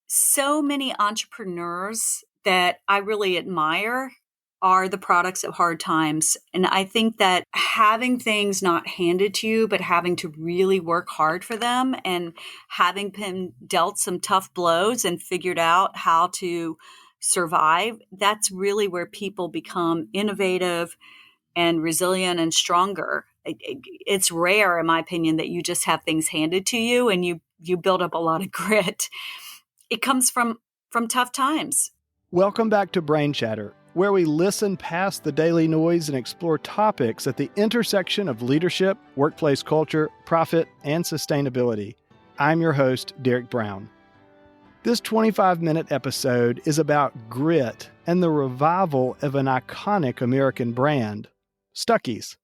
so many entrepreneurs that I really admire are the products of hard times. And I think that having things not handed to you, but having to really work hard for them and having been dealt some tough blows and figured out how to survive, that's really where people become innovative and resilient and stronger. It's rare, in my opinion, that you just have things handed to you and you build up a lot of grit. It comes from tough times. Welcome back to Brain Chatter, where we listen past the daily noise and explore topics at the intersection of leadership, workplace culture, profit, and sustainability. I'm your host, Derek Brown. This 25-minute episode is about grit and the revival of an iconic American brand, Stuckeys.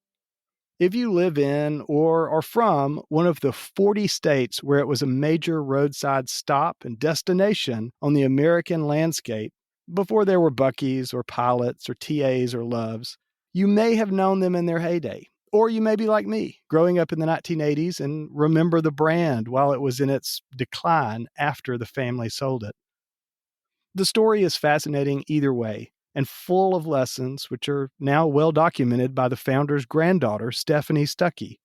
If you live in or are from one of the 40 states where it was a major roadside stop and destination on the American landscape, before there were Buc-ee's or Pilots or TAs or Loves, you may have known them in their heyday. Or you may be like me, growing up in the 1980s and remember the brand while it was in its decline after the family sold it. The story is fascinating either way and full of lessons which are now well documented by the founder's granddaughter, Stephanie Stuckey.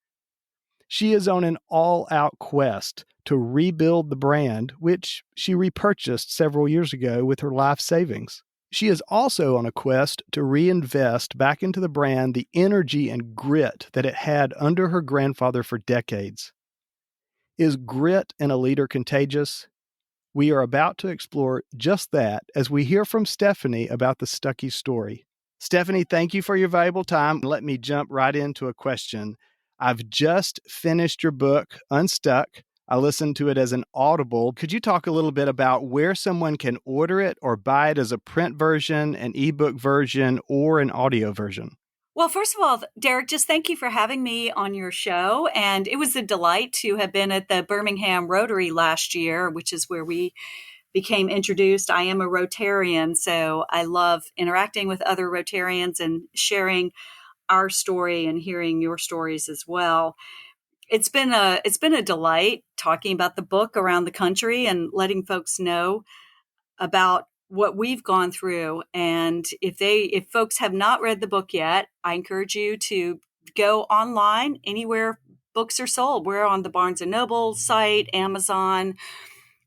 She is on an all-out quest to rebuild the brand, which she repurchased several years ago with her life savings. She is also on a quest to reinvest back into the brand the energy and grit that it had under her grandfather for decades. Is grit in a leader contagious? We are about to explore just that as we hear from Stephanie about the Stuckey story. Stephanie, thank you for your valuable time. Let me jump right into a question. I've just finished your book, UnStuck. I listened to it as an Audible. Could you talk a little bit about where someone can order it or buy it as a print version, an ebook version, or an audio version? Well, first of all, Derek, just thank you for having me on your show. And it was a delight to have been at the Birmingham Rotary last year, which is where we became introduced. I am a Rotarian, so I love interacting with other Rotarians and sharing our story and hearing your stories as well. It's been a delight talking about the book around the country and letting folks know about what we've gone through. And if folks have not read the book yet, I encourage you to go online anywhere books are sold. We're on the Barnes & Noble site, Amazon,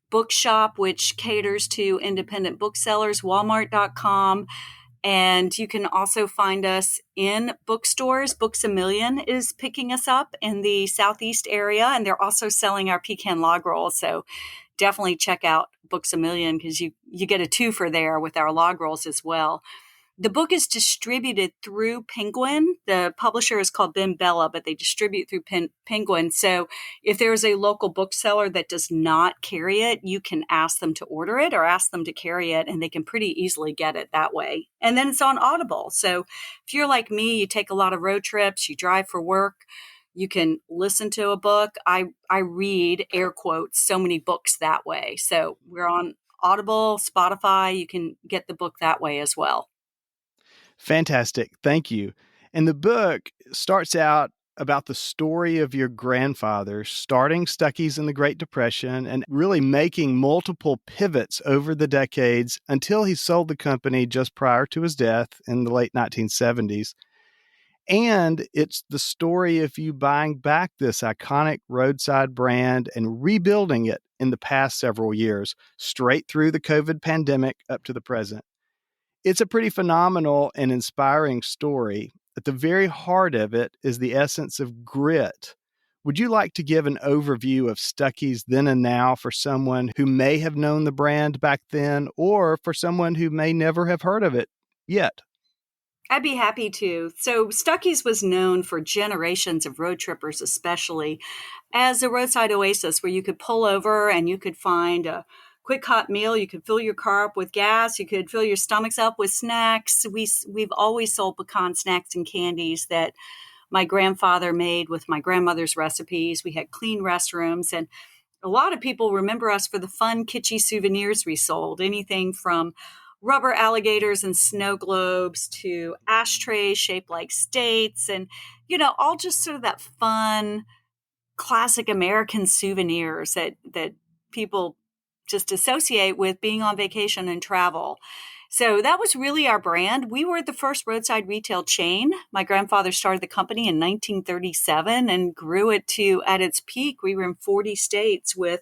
Bookshop, which caters to independent booksellers, Walmart.com. And you can also find us in bookstores. Books A Million is picking us up in the Southeast area, and they're also selling our pecan log rolls. So definitely check out Books A Million because you get a twofer there with our log rolls as well. The book is distributed through Penguin. The publisher is called Ben Bella, but they distribute through Penguin. So if there's a local bookseller that does not carry it, you can ask them to order it or ask them to carry it, and they can pretty easily get it that way. And then it's on Audible. So if you're like me, you take a lot of road trips, you drive for work, you can listen to a book. I read, air quotes, so many books that way. So we're on Audible, Spotify. You can get the book that way as well. Fantastic. Thank you. And the book starts out about the story of your grandfather starting Stuckeys in the Great Depression and really making multiple pivots over the decades until he sold the company just prior to his death in the late 1970s. And it's the story of you buying back this iconic roadside brand and rebuilding it in the past several years, straight through the COVID pandemic up to the present. It's a pretty phenomenal and inspiring story. At the very heart of it is the essence of grit. Would you like to give an overview of Stuckey's then and now for someone who may have known the brand back then or for someone who may never have heard of it yet? I'd be happy to. So Stuckeys was known for generations of road trippers, especially as a roadside oasis where you could pull over and you could find a quick hot meal. You could fill your car up with gas. You could fill your stomachs up with snacks. We've always sold pecan snacks and candies that my grandfather made with my grandmother's recipes. We had clean restrooms, and a lot of people remember us for the fun, kitschy souvenirs we sold. Anything from rubber alligators and snow globes to ashtrays shaped like states, and all just sort of that fun, classic American souvenirs that people just associate with being on vacation and travel. So that was really our brand. We were the first roadside retail chain. My grandfather started the company in 1937 and grew it to, at its peak, we were in 40 states with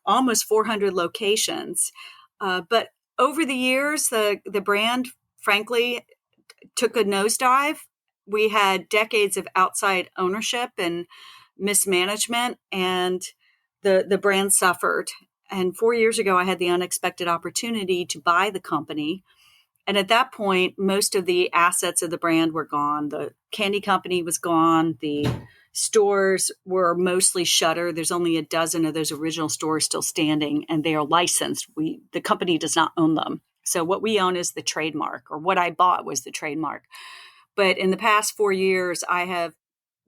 almost 400 locations. But over the years, the brand, frankly, took a nosedive. We had decades of outside ownership and mismanagement, and the brand suffered. And 4 years ago, I had the unexpected opportunity to buy the company. And at that point, most of the assets of the brand were gone. The candy company was gone. The stores were mostly shuttered. There's only a dozen of those original stores still standing, and they are licensed. The company does not own them. So what we own is the trademark, or what I bought was the trademark. But in the past 4 years, I have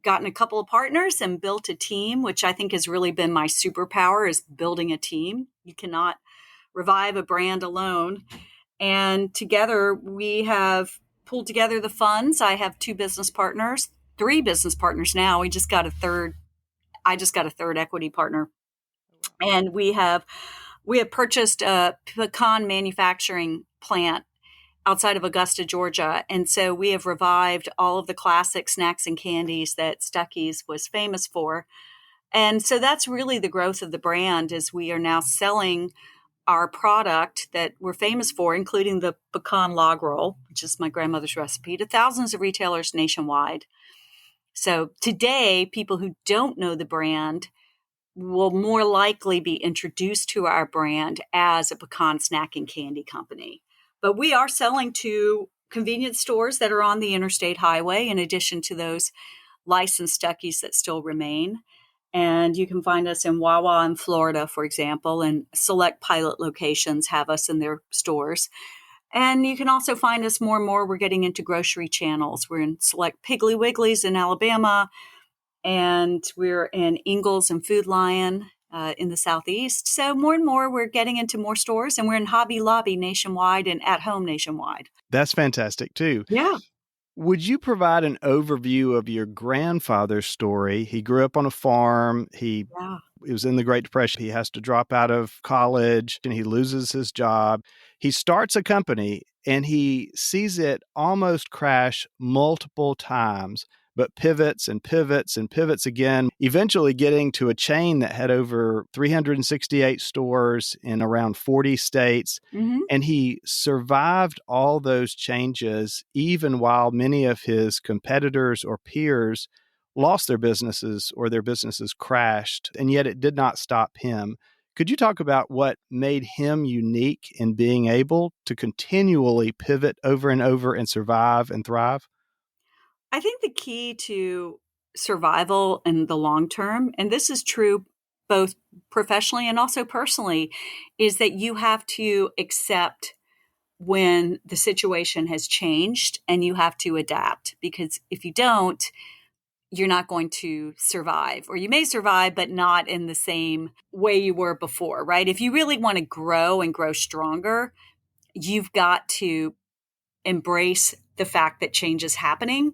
gotten a couple of partners and built a team, which I think has really been my superpower, is building a team. You cannot revive a brand alone. And together we have pulled together the funds. I have 2 business partners, 3 business partners now. I just got a third equity partner. And we have purchased a pecan manufacturing plant outside of Augusta, Georgia. And so we have revived all of the classic snacks and candies that Stuckeys was famous for. And so that's really the growth of the brand, is we are now selling our product that we're famous for, including the pecan log roll, which is my grandmother's recipe, to thousands of retailers nationwide. So today, people who don't know the brand will more likely be introduced to our brand as a pecan snack and candy company. But we are selling to convenience stores that are on the interstate highway, in addition to those licensed Stuckeys that still remain. And you can find us in Wawa in Florida, for example, and select pilot locations have us in their stores. And you can also find us more and more. We're getting into grocery channels. We're in select Piggly Wigglies in Alabama, and we're in Ingles and Food Lion in the Southeast. So more and more, we're getting into more stores, and we're in Hobby Lobby nationwide and At Home nationwide. That's fantastic too. Yeah. Would you provide an overview of your grandfather's story? He grew up on a farm. He was in the Great Depression. He has to drop out of college and he loses his job. He starts a company and he sees it almost crash multiple times, but pivots and pivots and pivots again, eventually getting to a chain that had over 368 stores in around 40 states. Mm-hmm. And he survived all those changes, even while many of his competitors or peers lost their businesses or their businesses crashed. And yet it did not stop him. Could you talk about what made him unique in being able to continually pivot over and over and survive and thrive? I think the key to survival in the long term, and this is true both professionally and also personally, is that you have to accept when the situation has changed and you have to adapt. Because if you don't, you're not going to survive, or you may survive, but not in the same way you were before, right? If you really want to grow and grow stronger, you've got to embrace the fact that change is happening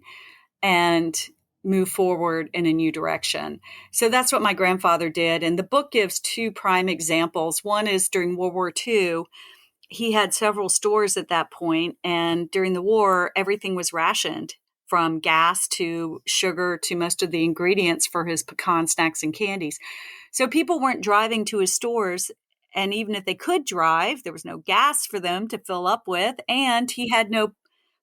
and move forward in a new direction. So that's what my grandfather did. And the book gives 2 prime examples. One is during World War II. He had several stores at that point, and during the war, everything was rationed, from gas to sugar to most of the ingredients for his pecan snacks and candies. So people weren't driving to his stores, and even if they could drive, there was no gas for them to fill up with, and he had no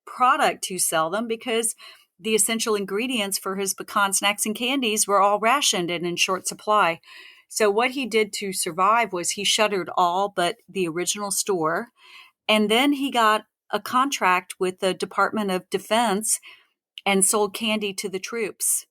product to sell them because the essential ingredients for his pecan snacks and candies were all rationed and in short supply. So what he did to survive was he shuttered all but the original store. And then he got a contract with the Department of Defense and sold candy to the troops.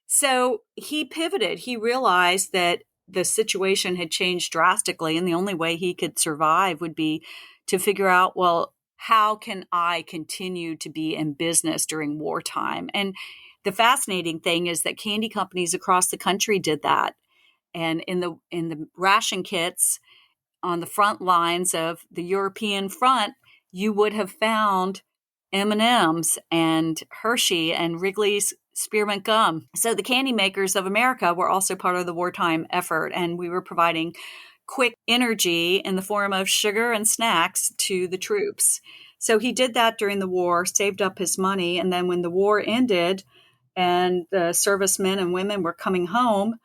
So he pivoted. He realized that the situation had changed drastically, and the only way he could survive would be to figure out, well, how can I continue to be in business during wartime? And the fascinating thing is that candy companies across the country did that. And in the ration kits on the front lines of the European front, you would have found M&Ms and Hershey and Wrigley's spearmint gum. So the candy makers of America were also part of the wartime effort, and we were providing quick energy in the form of sugar and snacks to the troops. So he did that during the war, saved up his money. And then when the war ended and the servicemen and women were coming home,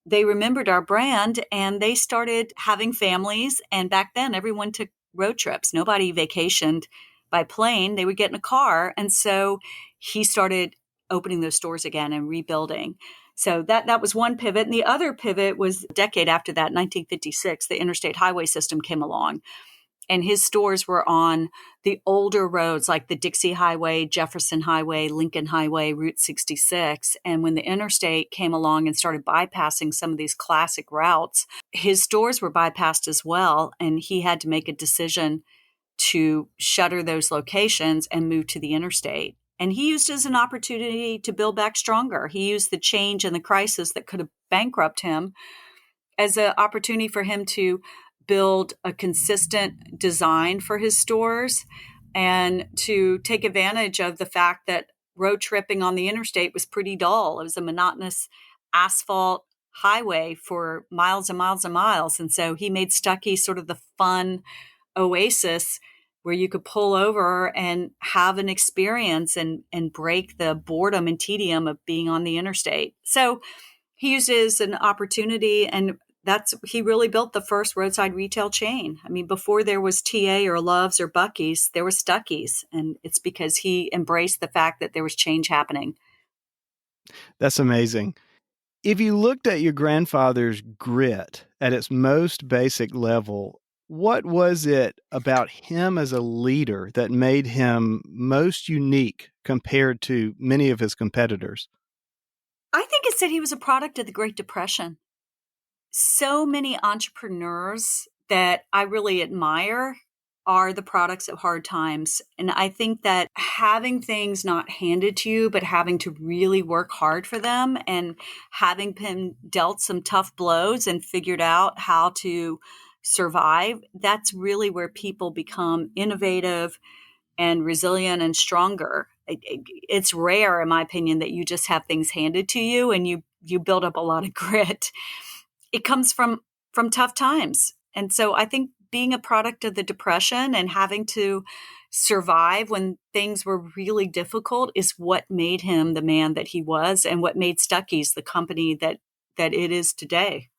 they remembered our brand and they started having families. And back then, everyone took road trips. Nobody vacationed by plane. They would get in a car. And so he started opening those stores again and rebuilding. So that was one pivot. And the other pivot was a decade after that, 1956, the interstate highway system came along. And his stores were on the older roads like the Dixie Highway, Jefferson Highway, Lincoln Highway, Route 66. And when the interstate came along and started bypassing some of these classic routes, his stores were bypassed as well. And he had to make a decision to shutter those locations and move to the interstate. And he used it as an opportunity to build back stronger. He used the change and the crisis that could have bankrupted him as an opportunity for him to build a consistent design for his stores and to take advantage of the fact that road tripping on the interstate was pretty dull. It was a monotonous asphalt highway for miles and miles and miles. And so he made Stuckey sort of the fun oasis where you could pull over and have an experience and break the boredom and tedium of being on the interstate. So he used it as an opportunity, and he really built the first roadside retail chain. I mean, before there was TA or Love's or Buc-ee's, there was Stuckeys, and it's because he embraced the fact that there was change happening. That's amazing. If you looked at your grandfather's grit at its most basic level, what was it about him as a leader that made him most unique compared to many of his competitors? I think it's that he was a product of the Great Depression. So many entrepreneurs that I really admire are the products of hard times. And I think that having things not handed to you, but having to really work hard for them and having been dealt some tough blows and figured out how to survive, that's really where people become innovative and resilient and stronger. It's rare, in my opinion, that you just have things handed to you and you build up a lot of grit. It comes from tough times. And so I think being a product of the Depression and having to survive when things were really difficult is what made him the man that he was and what made Stuckeys the company that it is today.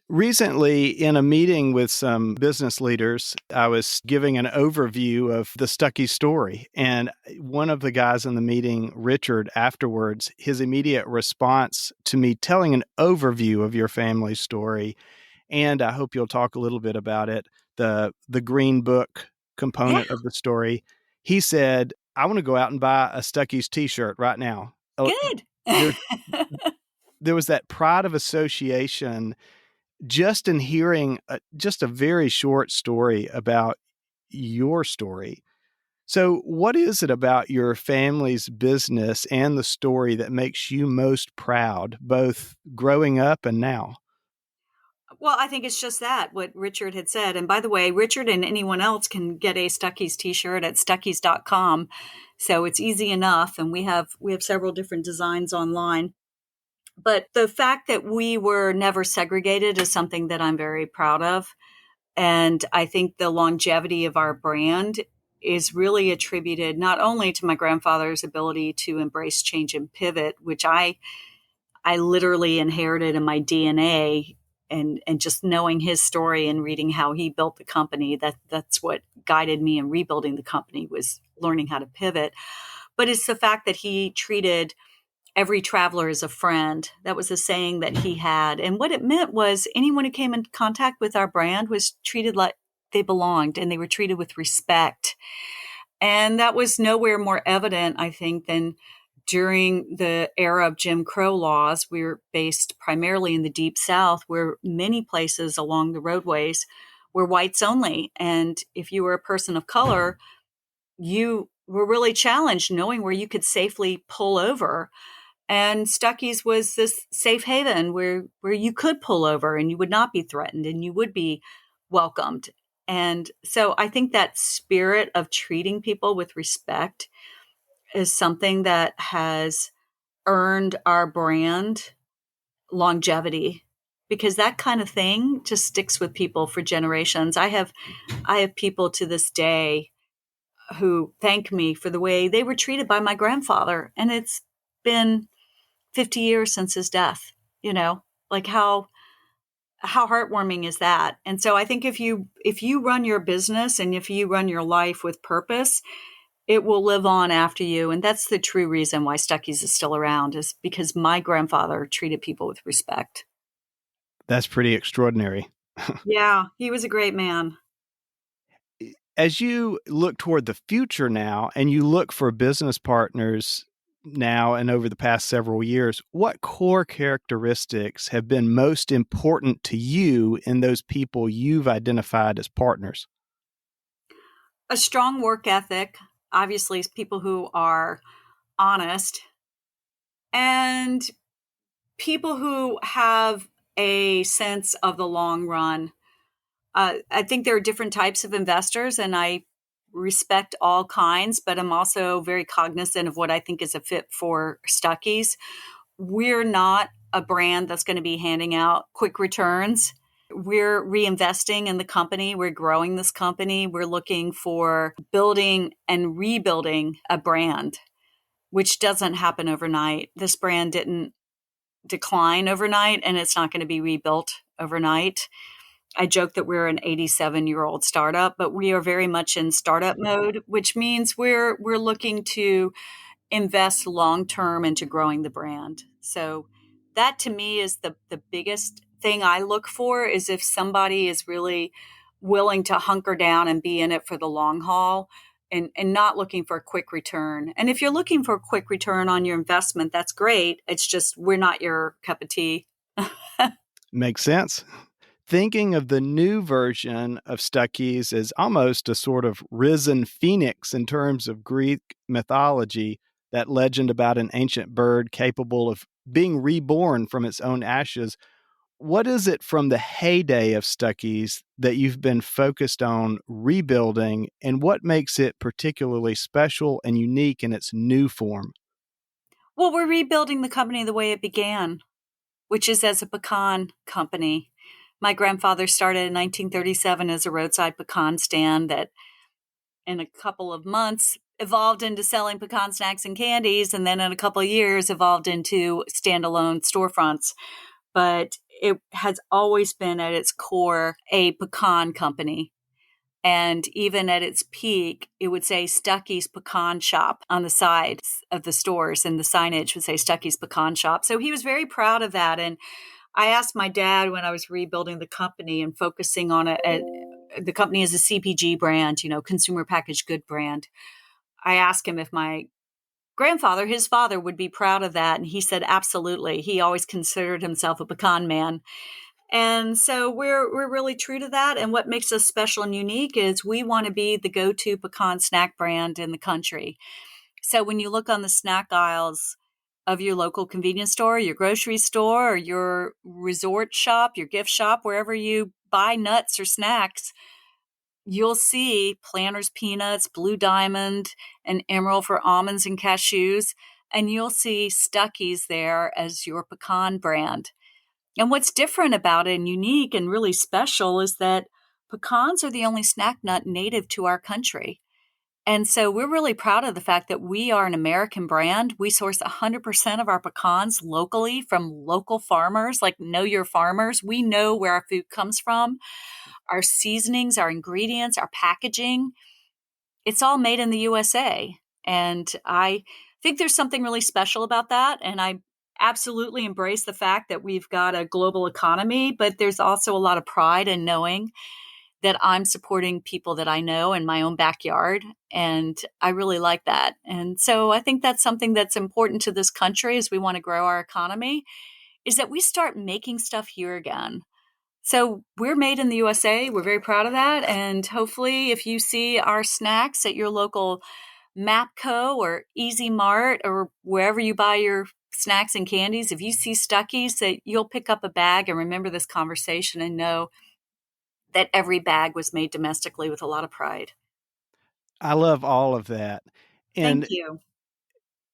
Recently, in a meeting with some business leaders, I was giving an overview of the Stuckey story. And one of the guys in the meeting, Richard, afterwards, his immediate response to me telling an overview of your family story, and I hope you'll talk a little bit about it, the green book component of the story, he said, "I want to go out and buy a Stuckey's t-shirt right now." Good. There was that pride of association just in hearing just a very short story about your story. So what is it about your family's business and the story that makes you most proud, both growing up and now? Well, I think it's just that, what Richard had said. And by the way, Richard and anyone else can get a Stuckeys t-shirt at stuckeys.com. So it's easy enough. And we have several different designs online. But the fact that we were never segregated is something that I'm very proud of. And I think the longevity of our brand is really attributed not only to my grandfather's ability to embrace change and pivot, which I literally inherited in my DNA, and just knowing his story and reading how he built the company, that's what guided me in rebuilding the company, was learning how to pivot. But it's the fact that he treated every traveler is a friend. That was a saying that he had. And what it meant was anyone who came in contact with our brand was treated like they belonged and they were treated with respect. And that was nowhere more evident, I think, than during the era of Jim Crow laws. We were based primarily in the Deep South, where many places along the roadways were whites only. And if you were a person of color, you were really challenged knowing where you could safely pull over. And Stuckey's was this safe haven where you could pull over and you would not be threatened and you would be welcomed. And so I think that spirit of treating people with respect is something that has earned our brand longevity, because that kind of thing just sticks with people for generations. I have people to this day who thank me for the way they were treated by my grandfather, and it's been 50 years since his death. You know, like how heartwarming is that? And so I think if you run your business and if you run your life with purpose, it will live on after you. And that's the true reason why Stuckeys is still around, is because my grandfather treated people with respect. That's pretty extraordinary. Yeah, he was a great man. As you look toward the future now and you look for business partners now and over the past several years, what core characteristics have been most important to you in those people you've identified as partners? A strong work ethic, obviously, people who are honest, and people who have a sense of the long run. I think there are different types of investors, and I respect all kinds, but I'm also very cognizant of what I think is a fit for Stuckeys. We're not a brand that's going to be handing out quick returns. We're reinvesting in the company. We're growing this company. We're looking for building and rebuilding a brand, which doesn't happen overnight. This brand didn't decline overnight, and it's not going to be rebuilt overnight. I joke that we're an 87-year-old startup, but we are very much in startup mode, which means we're looking to invest long term into growing the brand. So that to me is the biggest thing I look for, is if somebody is really willing to hunker down and be in it for the long haul, and not looking for a quick return. And if you're looking for a quick return on your investment, that's great. It's just we're not your cup of tea. Makes sense. Thinking of the new version of Stuckeys as almost a sort of risen phoenix in terms of Greek mythology, that legend about an ancient bird capable of being reborn from its own ashes. What is it from the heyday of Stuckeys that you've been focused on rebuilding, and what makes it particularly special and unique in its new form? Well, we're rebuilding the company the way it began, which is as a pecan company. My grandfather started in 1937 as a roadside pecan stand that in a couple of months evolved into selling pecan snacks and candies, and then in a couple of years evolved into standalone storefronts. But it has always been at its core a pecan company. And even at its peak, it would say Stuckey's Pecan Shop on the sides of the stores, and the signage would say Stuckey's Pecan Shop. So he was very proud of that. And I asked my dad when I was rebuilding the company and focusing on the company as a CPG brand, consumer packaged good brand. I asked him if my grandfather, his father, would be proud of that. And he said, absolutely. He always considered himself a pecan man. And so we're really true to that. And what makes us special and unique is we want to be the go-to pecan snack brand in the country. So when you look on the snack aisles of your local convenience store, your grocery store, or your resort shop, your gift shop, wherever you buy nuts or snacks, you'll see Planters peanuts, Blue Diamond, and Emerald for almonds and cashews. And you'll see Stuckeys there as your pecan brand. And what's different about it and unique and really special is that pecans are the only snack nut native to our country. And so we're really proud of the fact that we are an American brand. We source 100% of our pecans locally from local farmers, like know your farmers. We know where our food comes from. Our seasonings, our ingredients, our packaging, it's all made in the USA. And I think there's something really special about that. And I absolutely embrace the fact that we've got a global economy, but there's also a lot of pride in knowing that I'm supporting people that I know in my own backyard. And I really like that. And so I think that's something that's important to this country as we want to grow our economy, is that we start making stuff here again. So we're made in the USA. We're very proud of that. And hopefully if you see our snacks at your local Mapco or Easy Mart or wherever you buy your snacks and candies, if you see Stuckeys, that you'll pick up a bag and remember this conversation and know that every bag was made domestically with a lot of pride. I love all of that. Thank And you.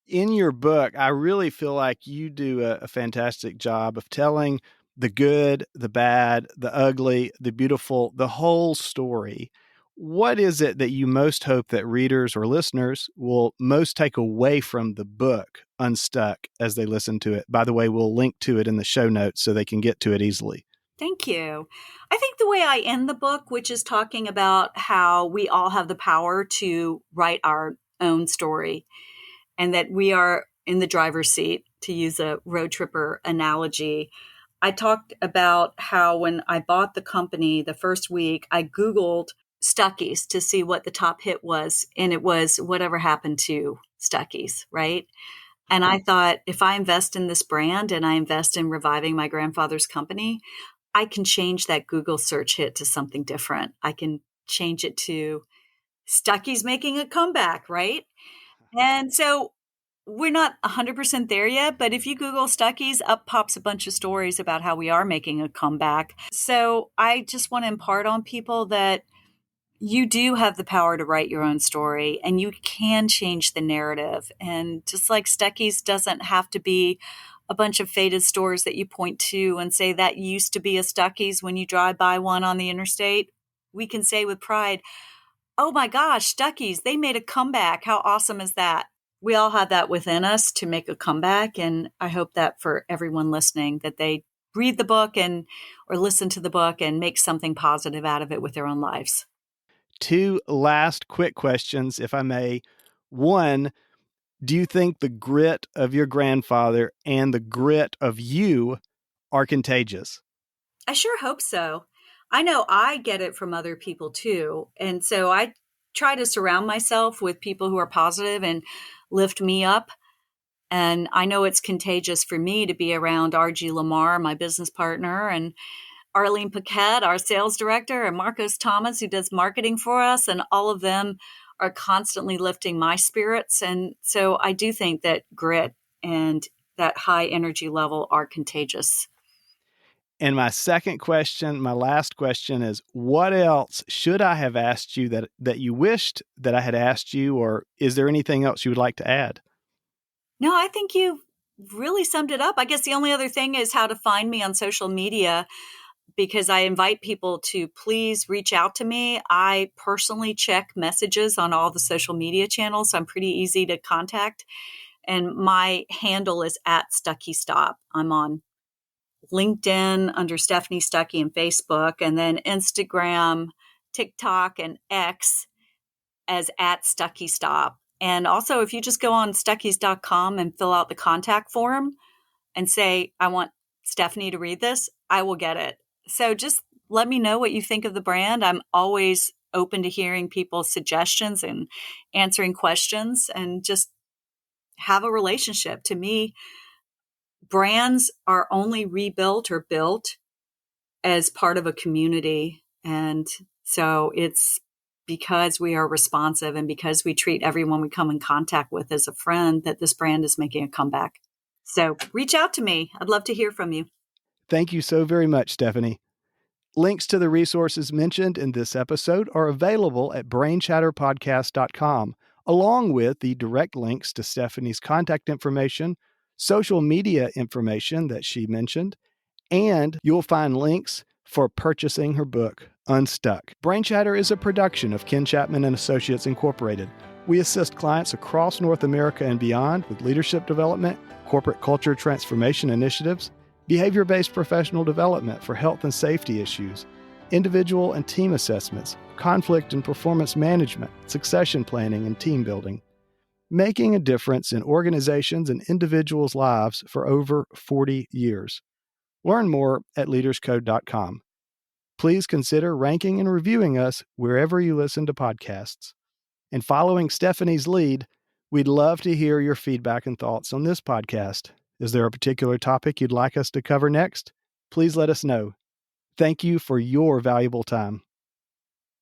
in your book, I really feel like you do a fantastic job of telling the good, the bad, the ugly, the beautiful, the whole story. What is it that you most hope that readers or listeners will most take away from the book, UnStuck, as they listen to it? By the way, we'll link to it in the show notes so they can get to it easily. Thank you. I think the way I end the book, which is talking about how we all have the power to write our own story and that we are in the driver's seat, to use a road tripper analogy. I talked about how when I bought the company the first week, I Googled Stuckeys to see what the top hit was. And it was whatever happened to Stuckeys, right? And I thought, if I invest in this brand and I invest in reviving my grandfather's company, I can change that Google search hit to something different. I can change it to Stucky's making a comeback, right? And so we're not 100% there yet, but if you Google Stucky's, up pops a bunch of stories about how we are making a comeback. So I just want to impart on people that you do have the power to write your own story and you can change the narrative. And just like Stucky's doesn't have to be a bunch of faded stores that you point to and say that used to be a Stucky's when you drive by one on the interstate, we can say with pride, oh my gosh, Stucky's, they made a comeback. How awesome is that? We all have that within us to make a comeback. And I hope that for everyone listening, that they read the book or listen to the book and make something positive out of it with their own lives. 2 last quick questions, if I may. 1, do you think the grit of your grandfather and the grit of you are contagious? I sure hope so. I know I get it from other people too. And so I try to surround myself with people who are positive and lift me up. And I know it's contagious for me to be around RG Lamar, my business partner, and Arlene Paquette, our sales director, and Marcos Thomas, who does marketing for us. And all of them are constantly lifting my spirits. And so I do think that grit and that high energy level are contagious. And my second question, my last question is, what else should I have asked you that you wished that I had asked you, or is there anything else you would like to add? No, I think you really summed it up. I guess the only other thing is how to find me on social media, because I invite people to please reach out to me. I personally check messages on all the social media channels, so I'm pretty easy to contact. And my handle is @StuckyStop. I'm on LinkedIn under Stephanie Stuckey and Facebook, and then Instagram, TikTok, and X as @StuckyStop. And also, if you just go on Stuckeys.com and fill out the contact form and say, I want Stephanie to read this, I will get it. So just let me know what you think of the brand. I'm always open to hearing people's suggestions and answering questions, and just have a relationship. To me, brands are only rebuilt or built as part of a community. And so it's because we are responsive and because we treat everyone we come in contact with as a friend that this brand is making a comeback. So reach out to me. I'd love to hear from you. Thank you so very much, Stephanie. Links to the resources mentioned in this episode are available at brainchatterpodcast.com, along with the direct links to Stephanie's contact information, social media information that she mentioned, and you'll find links for purchasing her book, UnStuck. Brain Chatter is a production of Ken Chapman and Associates Incorporated. We assist clients across North America and beyond with leadership development, corporate culture transformation initiatives, behavior-based professional development for health and safety issues, individual and team assessments, conflict and performance management, succession planning, and team building. Making a difference in organizations and individuals' lives for over 40 years. Learn more at leaderscode.com. Please consider ranking and reviewing us wherever you listen to podcasts. And following Stephanie's lead, we'd love to hear your feedback and thoughts on this podcast. Is there a particular topic you'd like us to cover next? Please let us know. Thank you for your valuable time.